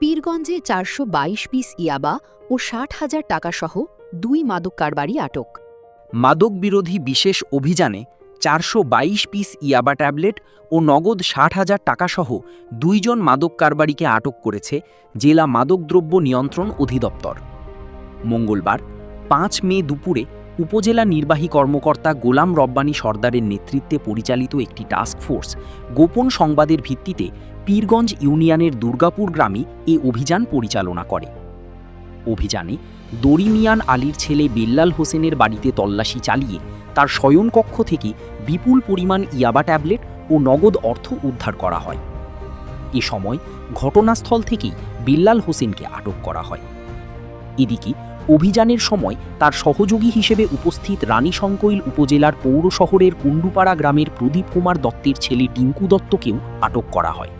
পীরগঞ্জে ৪২২ piece ইয়াবা ও ৬০,০০০ টাকাসহ ২ মাদক কারবারি আটক। মাদক বিরোধী বিশেষ অভিযানে ৪২২ পিস ইয়াবা ট্যাবলেট ও নগদ ৬০,০০০ টাকাসহ ২ জন মাদক কারবারিকে আটক করেছে জেলা মাদকদ্রব্য নিয়ন্ত্রণ অধিদপ্তর। মঙ্গলবার ৫ মে দুপুরে উপজেলা নির্বাহী কর্মকর্তা গোলাম রব্বানী সর্দারের নেতৃত্বে পরিচালিত একটি টাস্কফোর্স গোপন সংবাদের ভিত্তিতে পীরগঞ্জ ইউনিয়নের দুর্গাপুর গ্রামে এ অভিযান পরিচালনা করে। অভিযানে দরিমিয়ান আলীর ছেলে বেল্লাল হোসেনের বাড়িতে তল্লাশি চালিয়ে তার শয়নকক্ষ থেকে বিপুল পরিমাণ ইয়াবা ট্যাবলেট ও নগদ অর্থ উদ্ধার করা হয়। এ সময় ঘটনাস্থল থেকেই বেল্লাল হোসেনকে আটক করা হয়। এদিকে অভিযানের সময় তার সহযোগী হিসেবে উপস্থিত রানীশংকৈল উপজেলার পৌর শহরের কুণ্ডুপাড়া গ্রামের প্রদীপ কুমার দত্তের ছেলে টিঙ্কু দত্তকেও আটক করা হয়।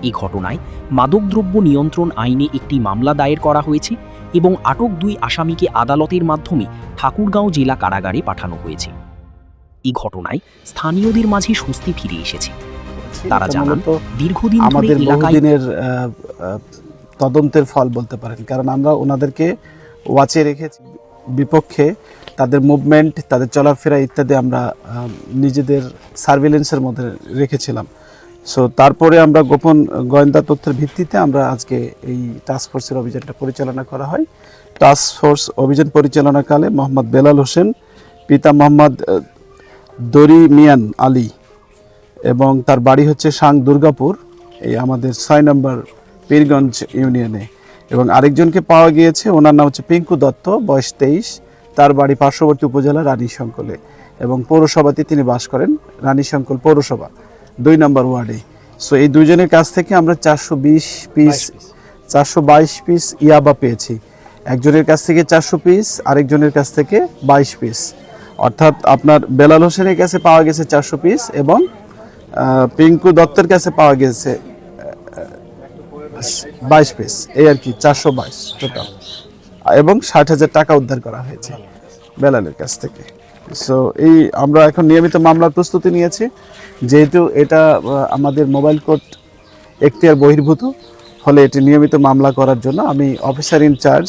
এ ঘটনায় মাদকদ্রব্য নিয়ন্ত্রণ আইনে একটি মামলা দায়ের করা হয়েছে এবং আটক ২ আসামিকে আদালতের মাধ্যমে ঠাকুরগাঁও জেলা কারাগারে পাঠানো হয়েছে। এই ঘটনায় স্থানীয়দের মাঝে স্বস্তি ফিরে এসেছে। তারা জানান, দীর্ঘদিন ধরে এলাকায় তদন্তের ফল বলতে পারেন, কারণ আমরা ওনাদেরকে ওয়াচে রেখেছি, বিপক্ষে তাদের মুভমেন্ট, তাদের চলাফেরা ইত্যাদি আমরা নিজেদের সার্ভিলেন্সের মধ্যে রেখেছিলাম। সো তারপরে আমরা গোপন গোয়েন্দা তথ্যের ভিত্তিতে আমরা আজকে এই টাস্কফোর্সের অভিযানটা পরিচালনা করা হয়। টাস্কফোর্স অভিযান পরিচালনাকালে মোহাম্মদ বেলাল হোসেন, পিতা মোহাম্মদ দরিমিয়ান আলী এবং তার বাড়ি হচ্ছে সাং দুর্গাপুর, এই আমাদের ৬ নম্বর পীরগঞ্জ ইউনিয়নে, এবং আরেকজনকে পাওয়া গিয়েছে, ওনার নাম হচ্ছে পিঙ্কু দত্ত, বয়স ২৩, তার বাড়ি পার্শ্ববর্তী উপজেলা রানীশংকলে, এবং পৌরসভাতে তিনি বাস করেন, রানীশংকল পৌরসভা ২ নম্বর ওয়ার্ডে। সো এই দুজনের কাছ থেকে আমরা ৪২২ পিস ইয়াবা পেয়েছি। একজনের কাছ থেকে ৪০০ পিস, আরেকজনের কাছ থেকে ২২ পিস, অর্থাৎ আপনার বেলাল হোসেনের কাছে পাওয়া গেছে ৪০০ পিস এবং পিঙ্কু দত্তের কাছে পাওয়া গেছে ২২ পিস, এই আর কি ৪২২ টোটাল, এবং ৬০,০০০ টাকা উদ্ধার করা হয়েছে বেলালের কাছ থেকে। সো এই আমরা এখন নিয়মিত মামলার প্রস্তুতি নিয়েছি, যেহেতু এটা আমাদের মোবাইল কোর্ট এখতিয়ার বহির্ভূত, ফলে এটি নিয়মিত মামলা করার জন্য আমি অফিসার ইনচার্জ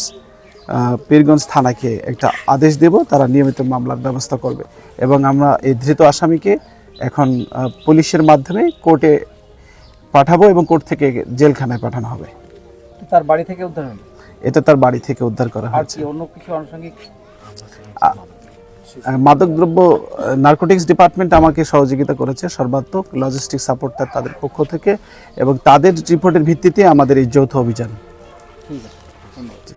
পীরগঞ্জ থানাকে একটা আদেশ দেব, তারা নিয়মিত মামলার ব্যবস্থা করবে, এবং আমরা এই ধৃত আসামিকে এখন পুলিশের মাধ্যমে কোর্টে পাঠাবো এবং কোর্ট থেকে জেলখানায় পাঠানো হবে। তার বাড়ি থেকে উদ্ধার হলো? এটা তার বাড়ি থেকে উদ্ধার করা হয়েছে। অন্য কিছু আনুষঙ্গিক মাদকদ্রব্য নার্কোটিক্স ডিপার্টমেন্ট আমাকে সহযোগিতা করেছে, সর্বাত্মক লজিস্টিক সাপোর্ট তাদের পক্ষ থেকে, এবং তাদের রিপোর্টের ভিত্তিতে আমাদের এই যৌথ অভিযান। ঠিক আছে, ধন্যবাদ।